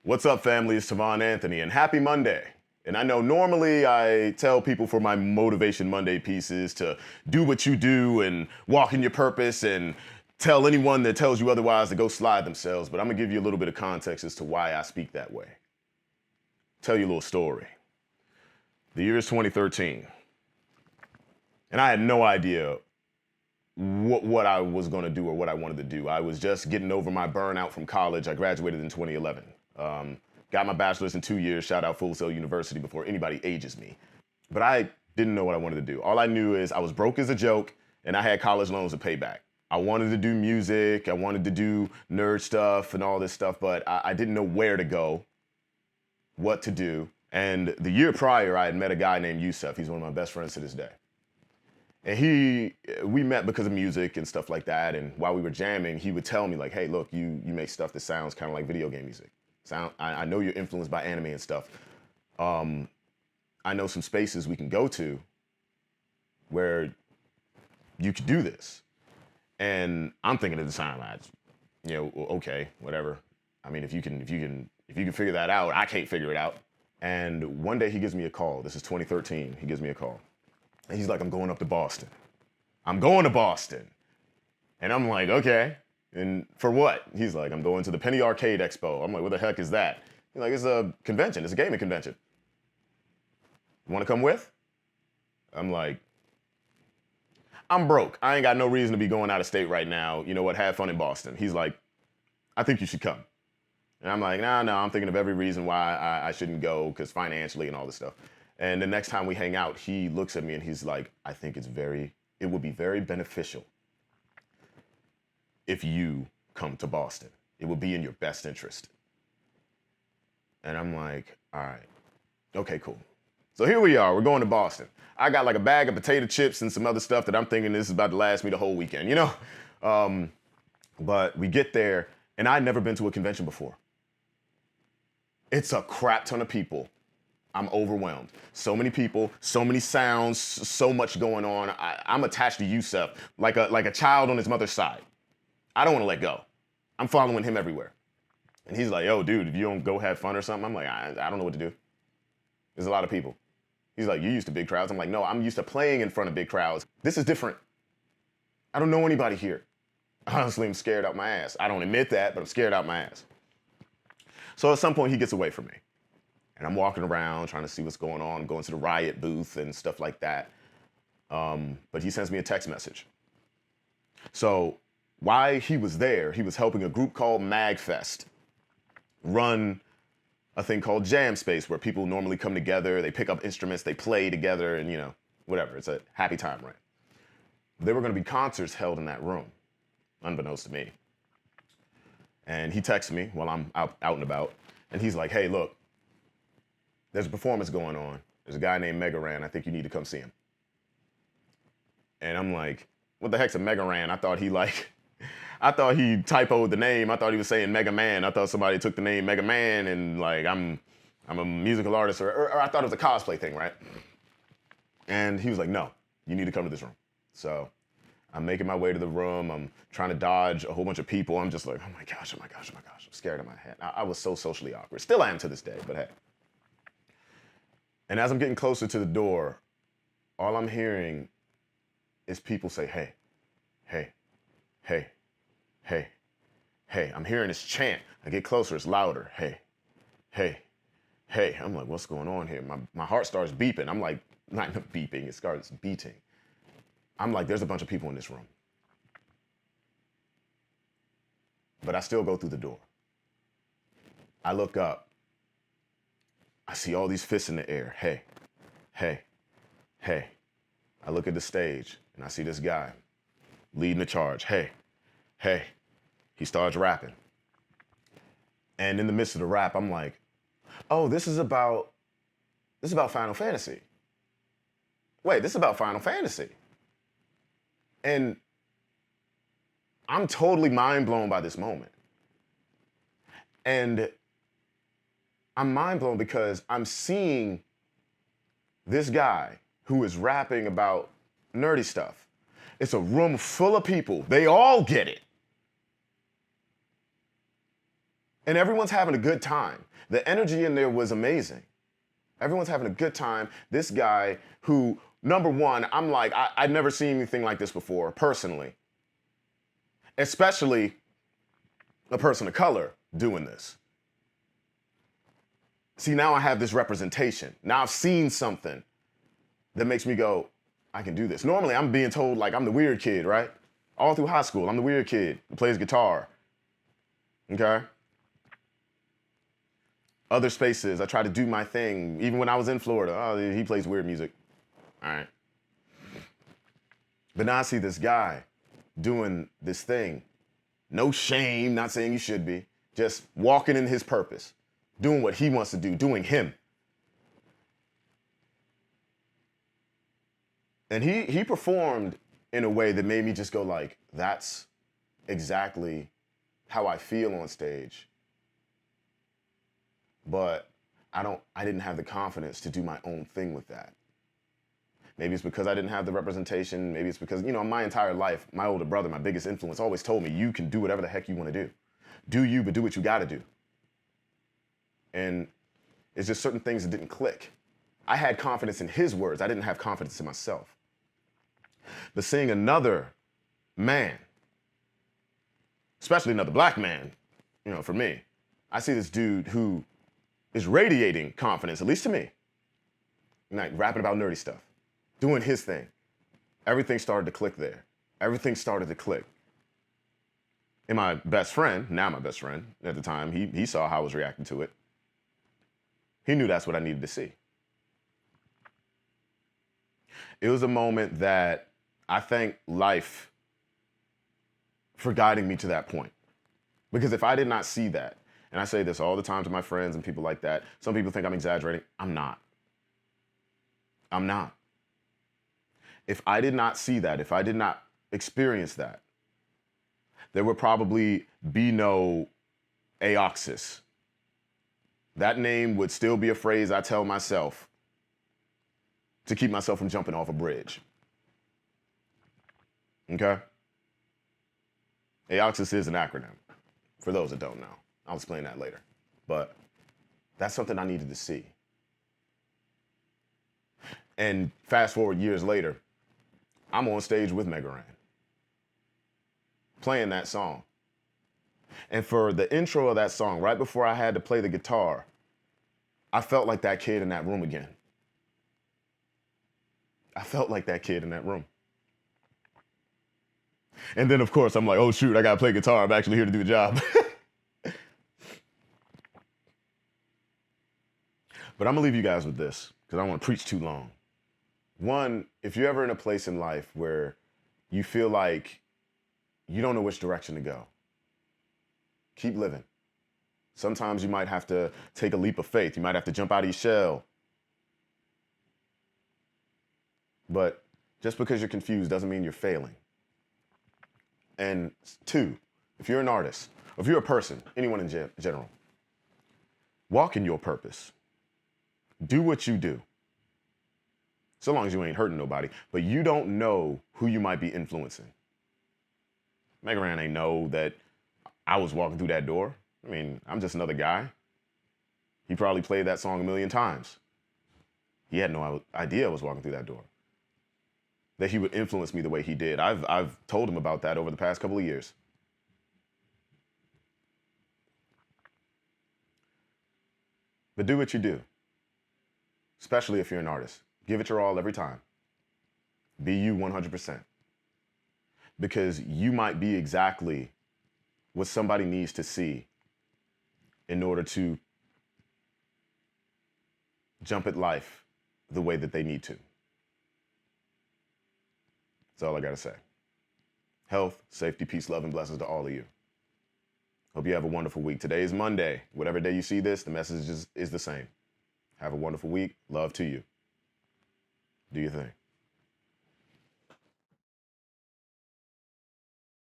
What's up, family? It's Tavon Anthony, and happy Monday. And I know normally I tell people for my Motivation Monday pieces to do what you do and walk in your purpose and tell anyone that tells you otherwise to go slide themselves, but I'm gonna give you a little bit of context as to why I speak that way. Tell you a little story. The year is 2013, and I had no idea what I was gonna do or what I wanted to do. I was just getting over my burnout from college. I graduated in 2011. Got my bachelor's in 2 years, shout out Full Sail University before anybody ages me. But I didn't know what I wanted to do. All I knew is I was broke as a joke and I had college loans to pay back. I wanted to do music, I wanted to do nerd stuff and all this stuff, but I didn't know where to go, what to do. And the year prior, I had met a guy named Yusef. He's one of my best friends to this day. And we met because of music and stuff like that. And while we were jamming, he would tell me like, hey, look, you make stuff that sounds kind of like video game music. I know you're influenced by anime and stuff. I know some spaces we can go to where you could do this. And I'm thinking at the time, okay, whatever. I mean, if you can figure that out, I can't figure it out. And one day he gives me a call. This is 2013. He gives me a call. And he's like, I'm going up to Boston. I'm going to Boston. And I'm like, okay. And for what? He's like, I'm going to the Penny Arcade Expo. I'm like, what the heck is that? He's like, it's a convention. It's a gaming convention. You want to come with? I'm like, I'm broke. I ain't got no reason to be going out of state right now. You know what? Have fun in Boston. He's like, I think you should come. And I'm like, no, I'm thinking of every reason why I shouldn't go, because financially and all this stuff. And the next time we hang out, he looks at me and he's like, I think it would be very beneficial if you come to Boston. It would be in your best interest. And I'm like, all right, okay, cool. So here we are, we're going to Boston. I got like a bag of potato chips and some other stuff that I'm thinking this is about to last me the whole weekend, you know? But we get there, and I'd never been to a convention before. It's a crap ton of people. I'm overwhelmed. So many people, so many sounds, so much going on. I'm attached to Yusef like a child on his mother's side. I don't want to let go. I'm following him everywhere. And he's like, yo, dude, if you don't go have fun or something, I'm like, I don't know what to do. There's a lot of people. He's like, you're used to big crowds. I'm like, no, I'm used to playing in front of big crowds. This is different. I don't know anybody here. Honestly, I'm scared out my ass. I don't admit that, but I'm scared out my ass. So at some point, he gets away from me. And I'm walking around trying to see what's going on, going to the Riot booth and stuff like that. But he sends me a text message. So while he was there, he was helping a group called MagFest run a thing called Jam Space, where people normally come together, they pick up instruments, they play together, and whatever. It's a happy time, right? There were gonna be concerts held in that room, unbeknownst to me. And he texts me while I'm out and about, and he's like, hey, look, there's a performance going on. There's a guy named Megaran. I think you need to come see him. And I'm like, what the heck's a Megaran? I thought he typoed the name. I thought he was saying Mega Man. I thought somebody took the name Mega Man and like I'm a musical artist or I thought it was a cosplay thing, right? And he was like, no, you need to come to this room. So I'm making my way to the room. I'm trying to dodge a whole bunch of people. I'm just like, oh my gosh. I'm scared of my head. I was so socially awkward. Still am to this day, but hey. And as I'm getting closer to the door, all I'm hearing is people say, hey, hey, hey, hey, hey. I'm hearing this chant. I get closer, it's louder. Hey, hey, hey. I'm like, what's going on here? My heart starts beeping. I'm like, not beeping, it starts beating. I'm like, there's a bunch of people in this room. But I still go through the door. I look up. I see all these fists in the air. Hey, hey, hey. I look at the stage and I see this guy leading the charge. Hey, hey. He starts rapping. And in the midst of the rap, I'm like, oh, this is about Final Fantasy. Wait, this is about Final Fantasy. And I'm totally mind blown by this moment. And I'm mind blown because I'm seeing this guy who is rapping about nerdy stuff. It's a room full of people. They all get it. And everyone's having a good time. The energy in there was amazing. Everyone's having a good time. This guy who, number one, I'm like, I'd never seen anything like this before, personally. Especially a person of color doing this. See, now I have this representation. Now I've seen something that makes me go, I can do this. Normally, I'm being told like I'm the weird kid, right? All through high school, I'm the weird kid who plays guitar. Okay? Other spaces, I try to do my thing. Even when I was in Florida, oh, he plays weird music. All right. But now I see this guy doing this thing. No shame, not saying you should be. Just walking in his purpose. Doing what he wants to do, doing him. And he performed in a way that made me just go like, that's exactly how I feel on stage. But I didn't have the confidence to do my own thing with that. Maybe it's because I didn't have the representation. Maybe it's because, my entire life, my older brother, my biggest influence, always told me, you can do whatever the heck you want to do. Do you, but do what you got to do. And it's just certain things that didn't click. I had confidence in his words. I didn't have confidence in myself. But seeing another man, especially another black man, for me, I see this dude who is radiating confidence, at least to me. Like rapping about nerdy stuff, doing his thing. Everything started to click there. Everything started to click. And my best friend, now my best friend, at the time, he saw how I was reacting to it. He knew that's what I needed to see. It was a moment that I thank life for guiding me to that point. Because if I did not see that, and I say this all the time to my friends and people like that, some people think I'm exaggerating. I'm not. I'm not. If I did not see that, if I did not experience that, there would probably be no Aoxus. That name would still be a phrase I tell myself to keep myself from jumping off a bridge. Okay? Aoxus is an acronym, for those that don't know. I'll explain that later. But that's something I needed to see. And fast forward years later, I'm on stage with Megaran, playing that song. And for the intro of that song, right before I had to play the guitar, I felt like that kid in that room again. I felt like that kid in that room. And then, of course, I'm like, oh, shoot, I got to play guitar. I'm actually here to do the job. But I'm going to leave you guys with this because I don't want to preach too long. One, if you're ever in a place in life where you feel like you don't know which direction to go, keep living. Sometimes you might have to take a leap of faith. You might have to jump out of your shell. But just because you're confused doesn't mean you're failing. And two, if you're an artist, or if you're a person, anyone in general, walk in your purpose. Do what you do. So long as you ain't hurting nobody. But you don't know who you might be influencing. Megaran ain't know that I was walking through that door. I mean, I'm just another guy. He probably played that song a million times. He had no idea I was walking through that door. That he would influence me the way he did. I've told him about that over the past couple of years. But do what you do, especially if you're an artist. Give it your all every time. Be you 100%. Because you might be exactly what somebody needs to see in order to jump at life the way that they need to. That's all I got to say. Health, safety, peace, love, and blessings to all of you. Hope you have a wonderful week. Today is Monday. Whatever day you see this, the message is the same. Have a wonderful week. Love to you. Do your thing.